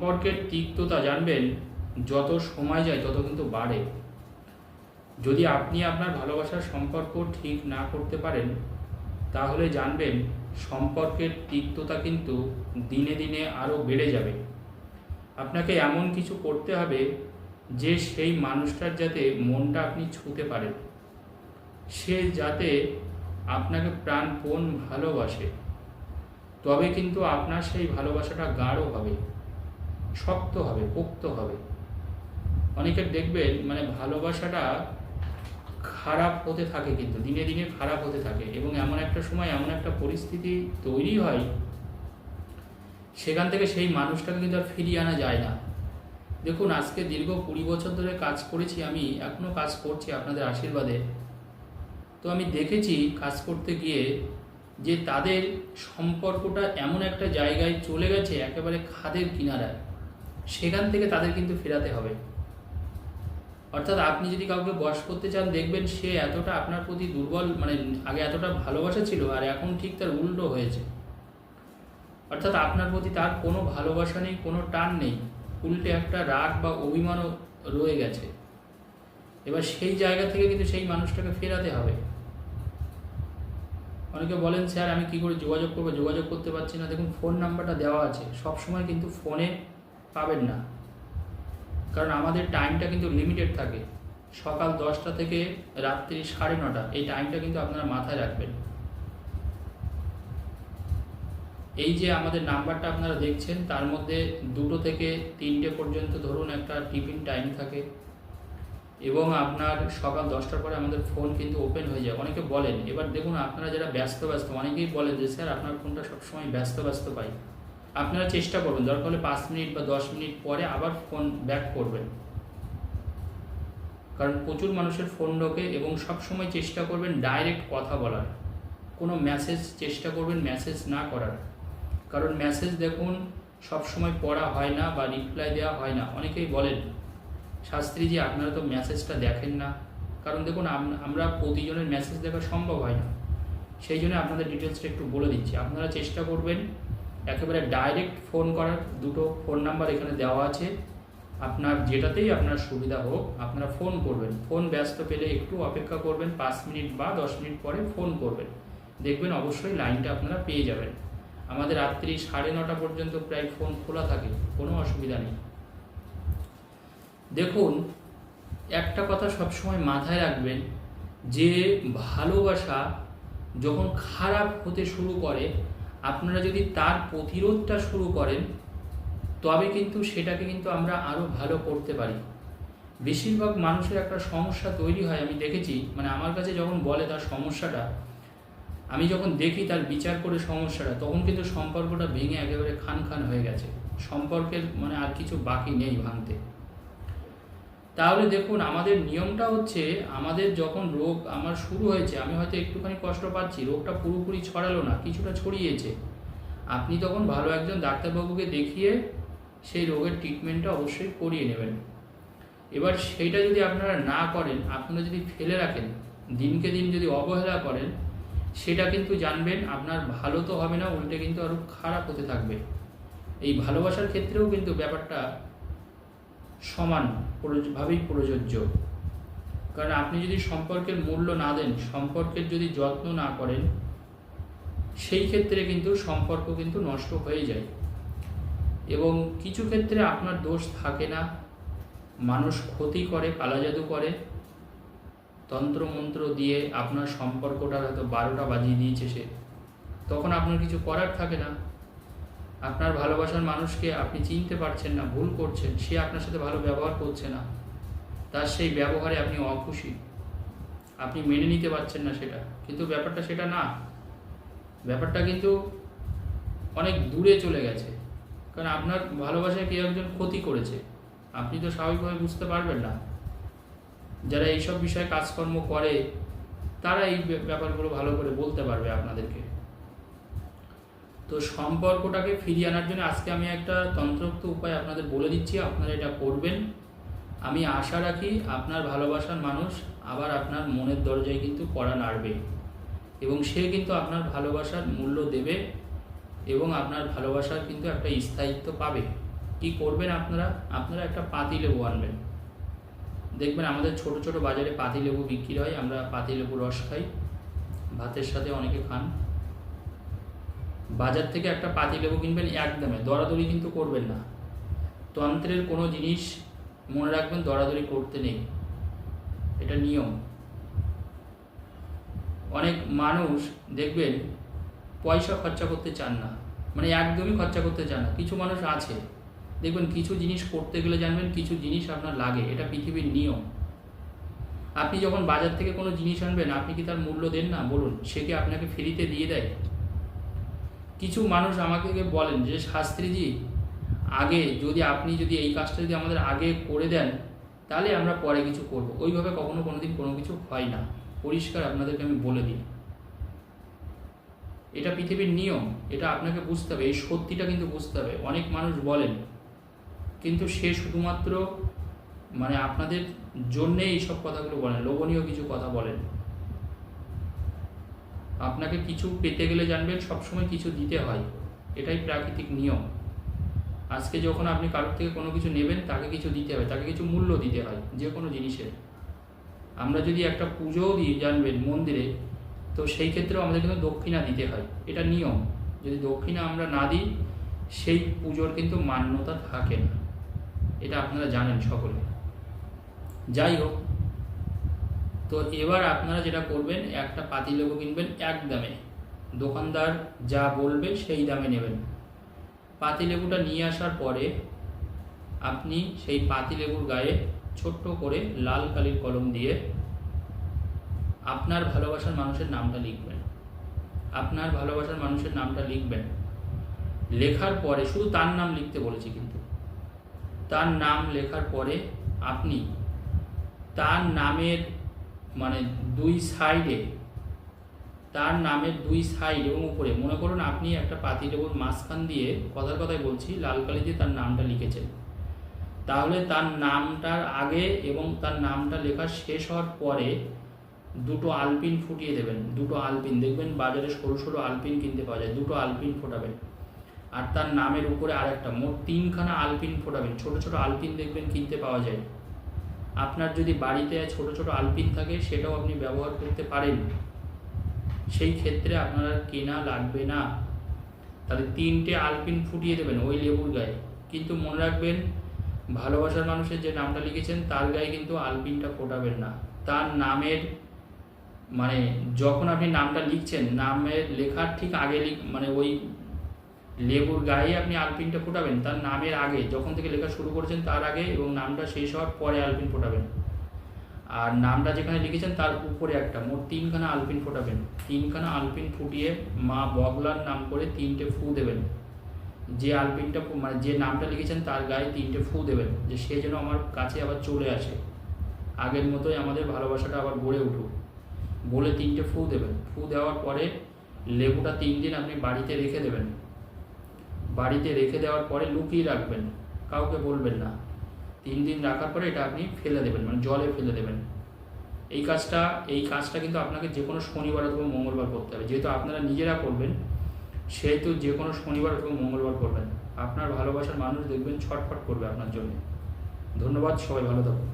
সম্পর্কের তিক্ততা জানবেন যত সময় যায় তত কিন্তু বাড়ে। যদি আপনি আপনার ভালোবাসার সম্পর্ক ঠিক না করতে পারেন তাহলে জানবেন সম্পর্কের তিক্ততা কিন্তু দিনে দিনে আরও বেড়ে যাবে। আপনাকে এমন কিছু করতে হবে যে সেই মানুষটার যাতে মনটা আপনি ছুঁতে পারেন, সে যাতে আপনাকে প্রাণপণ ভালোবাসে, তবে কিন্তু আপনার সেই ভালোবাসাটা গাঢ় হবে, শক্ত হবে, পোক্ত হবে। অনেকের দেখবেন ভালোবাসাটা খারাপ হতে থাকে, কিন্তু দিনে দিনে খারাপ হতে থাকে, এবং এমন একটা সময় এমন একটা পরিস্থিতি তৈরি হয় সেখান থেকে সেই মানুষটাকে কিন্তু আর ফিরিয়ে আনা যায় না। দেখুন, আজকে দীর্ঘ 20 বছর ধরে কাজ করেছি, আমি এখনও কাজ করছি আপনাদের আশীর্বাদে। তো আমি দেখেছি কাজ করতে গিয়ে যে তাদের সম্পর্কটা এমন একটা জায়গায় চলে গেছে একেবারে খাদের কিনারায়, সেখান থেকে তাদের কিন্তু ফেরাতে হবে। অর্থাৎ আপনি যদি কাউকে বশ করতে চান, দেখবেন সে এতটা আপনার প্রতি দুর্বল, আগে এতটা ভালোবাসা ছিল আর এখন ঠিক তার উল্টো হয়েছে। অর্থাৎ আপনার প্রতি তার কোনো ভালোবাসা নেই, কোনো টান নেই, উল্টে একটা রাগ বা অভিমানও রয়ে গেছে। এবার সেই জায়গা থেকে কিন্তু সেই মানুষটাকে ফেরাতে হবে। অনেকে বলেন, স্যার আমি কি করে যোগাযোগ করবো, যোগাযোগ করতে পারছি না। দেখুন, ফোন নাম্বারটা দেওয়া আছে, সবসময় কিন্তু ফোনে পাবেন না, কারণ আমাদের টাইমটা কিন্তু লিমিটেড থাকে। সকাল 10টা থেকে রাত্রি 9:30, এই টাইমটা কিন্তু আপনারা মাথায় রাখবেন। এই যে আমাদের নাম্বারটা আপনারা দেখছেন, তার মধ্যে 2টো থেকে 3টে পর্যন্ত ধরুন একটা টিফিন টাইম থাকে, এবং আপনার সকাল 10টার পরে আমাদের ফোন কিন্তু ওপেন হয়ে যায়। অনেকে বলেন, এবার দেখুন আপনারা যারা ব্যস্ত অনেকেই বলেন যে স্যার আপনার ফোনটা সবসময় ব্যস্ত পাই। আপনারা চেষ্টা করবেন দরকার হলে 5 মিনিট বা 10 মিনিট পরে আবার ফোন ব্যাক করবেন, কারণ প্রচুর মানুষের ফোন ঢোকে। এবং সবসময় চেষ্টা করবেন ডাইরেক্ট কথা বলার, কোনো মেসেজ চেষ্টা করবেন মেসেজ না করার, কারণ মেসেজ দেখুন সবসময় পড়া হয় না বা রিপ্লাই দেওয়া হয় না। অনেকেই বলেন, শাস্ত্রীজি আপনারা তো মেসেজটা দেখেন না, কারণ দেখুন আমরা প্রতিজনের মেসেজ দেখা সম্ভব হয় না। সেই জন্য আপনাদের ডিটেলসটা একটু বলে দিচ্ছি। আপনারা চেষ্টা করবেন একেবারে ডাইরেক্ট ফোন করার। 2টো ফোন নাম্বার এখানে দেওয়া আছে, আপনার যেটাতেই আপনার সুবিধা হোক আপনারা ফোন করবেন। ফোন ব্যস্ত পেলে একটু অপেক্ষা করবেন, 5 মিনিট বা 10 মিনিট পরে ফোন করবেন, দেখবেন অবশ্যই লাইনটা আপনারা পেয়ে যাবেন। আমাদের রাত্রি 9:30 পর্যন্ত প্রায় ফোন খোলা থাকে, কোনো অসুবিধা নেই। দেখুন, একটা কথা সবসময় মাথায় রাখবেন যে ভালোবাসা যখন খারাপ হতে শুরু করে, আপনারা যদি তার প্রতিরোধটা শুরু করেন তবে কিন্তু সেটাকে কিন্তু আমরা আরও ভালো করতে পারি। বেশিরভাগ মানুষের একটা সমস্যা তৈরি হয়, আমি দেখেছি, আমার কাছে যখন বলে তার সমস্যাটা, আমি যখন দেখি তার বিচার করে সমস্যাটা, তখন কিন্তু সম্পর্কটা ভেঙে একেবারে খান হয়ে গেছে, সম্পর্কের আর কিছু বাকি নেই ভাঙতে। তাহলে দেখুন, আমাদের নিয়মটা হচ্ছে, আমাদের যখন রোগ আমার শুরু হয়েছে, আমি হয়তো একটুখানি কষ্ট পাচ্ছি, রোগটা পুরোপুরি ছড়ালো না, কিছুটা ছড়িয়েছে, আপনি তখন ভালো একজন ডাক্তারবাবুকে দেখিয়ে সেই রোগের ট্রিটমেন্টটা অবশ্যই করিয়ে নেবেন। এবার সেইটা যদি আপনারা না করেন, আপনারা যদি ফেলে রাখেন, দিনকে দিন যদি অবহেলা করেন, সেটা কিন্তু জানবেন আপনার ভালো তো হবে না, উল্টে কিন্তু আরও খারাপ হতে থাকবে। এই ভালোবাসার ক্ষেত্রেও কিন্তু ব্যাপারটা সমানভাবেই প্রযোজ্য, কারণ আপনি যদি সম্পর্কের মূল্য না দেন, সম্পর্কের যদি যত্ন না করেন, সেই ক্ষেত্রে কিন্তু সম্পর্ক কিন্তু নষ্ট হয়ে যায়। এবং কিছু ক্ষেত্রে আপনার দোষ থাকে না, মানুষ ক্ষতি করে, কালাজাদু করে, তন্ত্রমন্ত্র দিয়ে আপনার সম্পর্কটা হয়তো 12টা বাজিয়ে দিয়েছে সে, তখন আপনার কিছু করার থাকে না। আপনার ভালোবাসার মানুষকে আপনি চিনতে পারছেন না, ভুল করছেন, সে আপনার সাথে ভালো ব্যবহার করছে না, তার সেই ব্যবহারে আপনি অখুশি, আপনি মেনে নিতে পারছেন না সেটা। কিন্তু ব্যাপারটা সেটা না, ব্যাপারটা কিন্তু অনেক দূরে চলে গেছে, কারণ আপনার ভালোবাসায় কেউ একজন ক্ষতি করেছে, আপনি তো স্বাভাবিকভাবে বুঝতে পারবেন না। যারা এইসব বিষয়ে কাজকর্ম করে তারা এই ব্যাপারগুলো ভালো করে বলতে পারবে আপনাদেরকে। তো সম্পর্কটাকে ফিরিয়ে আনার জন্য আজকে আমি একটা তন্ত্রোক্ত উপায় আপনাদের বলে দিচ্ছি, আপনারা এটা করবেন। আমি আশা রাখি আপনার ভালোবাসার মানুষ আবার আপনার মনের দরজায় কিন্তু কড়া নাড়বে, এবং সে কিন্তু আপনার ভালোবাসার মূল্য দেবে, এবং আপনার ভালোবাসার কিন্তু একটা স্থায়িত্ব পাবে। কি করবেন আপনারা? আপনারা একটা পাতিলেবু আনবেন। দেখবেন আমাদের ছোট ছোট বাজারে পাতিলেবু বিক্রি হয়, আমরা পাতিলেবু রস খাই, ভাতের সাথে অনেকে খান। বাজার থেকে একটা পাতিলেবু কিনবেন একদমে, দরাদরি কিন্তু করবেন না। তন্ত্রের কোনো জিনিস মনে রাখবেন দরাদরি করতে নেই, এটা নিয়ম। অনেক মানুষ দেখবেন পয়সা খরচা করতে চান না, মানে একদমই খরচা করতে চান না। কিছু মানুষ আছে দেখবেন কিছু জিনিস করতে গেলে জানবেন কিছু জিনিস আপনার লাগে, এটা পৃথিবীর নিয়ম। আপনি যখন বাজার থেকে কোনো জিনিস আনবেন আপনি কি তার মূল্য দেন না? বলুন, সে কি আপনাকে ফ্রিতে দিয়ে দেয়? কিছু মানুষ আমাকে বলেন যে শাস্ত্রীজি, আগে আপনি যদি এই কাজটা যদি আমাদের আগে করে দেন তাহলে আমরা পরে কিছু করব। ওইভাবে কখনো কোনোদিন কোনো কিছু হয় না, পরিষ্কার আপনাদেরকে আমি বলে দিই। এটা পৃথিবীর নিয়ম, এটা আপনাকে বুঝতে হবে, এই সত্যিটা কিন্তু বুঝতে হবে। অনেক মানুষ বলেন কিন্তু সে শুধুমাত্র মানে আপনাদের জন্যে এইসব কথাগুলো বলেন, লোভনীয় কিছু কথা বলেন। আপনাকে কিছু পেতে গেলে জানবেন সবসময় কিছু দিতে হয়, এটাই প্রাকৃতিক নিয়ম। আজকে যখন আপনি কারোর থেকে কোনো কিছু নেবেন তাকে কিছু দিতে হবে, তাকে কিছু মূল্য দিতে হয় যে কোনো জিনিসের। আমরা যদি একটা পুজোও দিই জানবেন মন্দিরে, তো সেই ক্ষেত্রেও আমাদের কিন্তু দক্ষিণা দিতে হয়, এটা নিয়ম। যদি দক্ষিণা আমরা না দিই সেই পুজোর কিন্তু মান্যতা থাকে না, এটা আপনারা জানেন সকলে। যাই হোক, তো এবার আপনারা যেটা করবেন, একটা পাতিলেবু কিনবেন এক দামে, দোকানদার যা বলবে সেই দামে নেবেন। পাতিলেবুটা নিয়ে আসার পরে আপনি সেই পাতিলেবুর গায়ে ছোট্ট করে লাল কালির কলম দিয়ে আপনার ভালোবাসার মানুষের নামটা লিখবেন। আপনার ভালোবাসার মানুষের নামটা লিখবেন। লেখার পরে শুধু তার নাম লিখতে বলেছি, কিন্তু তার নাম লেখার পরে আপনি তার নামের মানে দুই সাইডে, তার নামের দুই সাইড এবং উপরে মনে করুন আপনি একটা পাতিলেবুর মাঝখান দিয়ে, কথার কথাই বলছি, লাল কালি দিয়ে তার নামটা লিখেছেন। তাহলে তার নামটার আগে এবং তার নামটা লেখা শেষ হওয়ার পরে দুটো আলপিন ফুটিয়ে দেবেন। দুটো আলপিন, দেখবেন বাজারে সরু সরু আলপিন কিনতে পাওয়া যায়, দুটো আলপিন ফোটাবেন। আর তার নামের উপরে আরেকটা, মোট 3খানা আলপিন ফোটাবেন। ছোট ছোট আলপিন দেখবেন কিনতে পাওয়া যায়। আপনার যদি বাড়িতে ছোট ছোট আলপিন থাকে সেটাও আপনি ব্যবহার করতে পারেন, সেই ক্ষেত্রে আপনার আর কেনা লাগবে না। তাহলে 3টে আলপিন ফুটিয়ে দেবেন ওই লেবুর গায়ে। কিন্তু মনে রাখবেন, ভালোবাসার মানুষের যে নামটা লিখেছেন তার গায়ে কিন্তু আলপিনটা ফোটাবেন না। তার নামের মানে যখন আপনি নামটা লিখছেন, নামের লেখার ঠিক আগে মানে ওই লেবুর গায়ে আপনি আলপিনটা ফোটাবেন। তার নামের আগে, যখন থেকে লেখা শুরু করেছেন তার আগে, এবং নামটা শেষ হওয়ার পরে আলপিন ফোটাবেন। আর নামটা যেখানে লিখেছেন তার উপরে একটা, মোট 3খানা আলপিন ফোটাবেন। 3খানা আলপিন ফুটিয়ে মা বগলার নাম করে 3টে ফু দেবেন। যে আলপিনটা মানে যে নামটা লিখেছেন তার গায়ে 3টে ফু দেবেন, যে সে যেন আমার কাছে আবার চলে আসে, আগের মতোই আমাদের ভালোবাসাটা আবার গড়ে উঠুক বলে 3টে ফু দেবেন। ফু দেওয়ার পরে লেবুটা 3 দিন আপনি বাড়িতে রেখে দেবেন। বাড়িতে রেখে দেওয়ার পরে লুকিয়ে রাখবেন, কাউকে বলবেন না। 3 দিন রাখার পরে এটা আপনি ফেলে দেবেন, মানে জলে ফেলে দেবেন। এই কাজটা কিন্তু আপনাকে যে কোনো শনিবার অথবা মঙ্গলবার করতে হবে। যেহেতু আপনারা নিজেরা করবেন সেহেতু যে কোনো শনিবার অথবা মঙ্গলবার করবেন। আপনার ভালোবাসার মানুষ দেখবেন ছটফট করবে আপনার জন্য। ধন্যবাদ, সবাই ভালো থাকুন।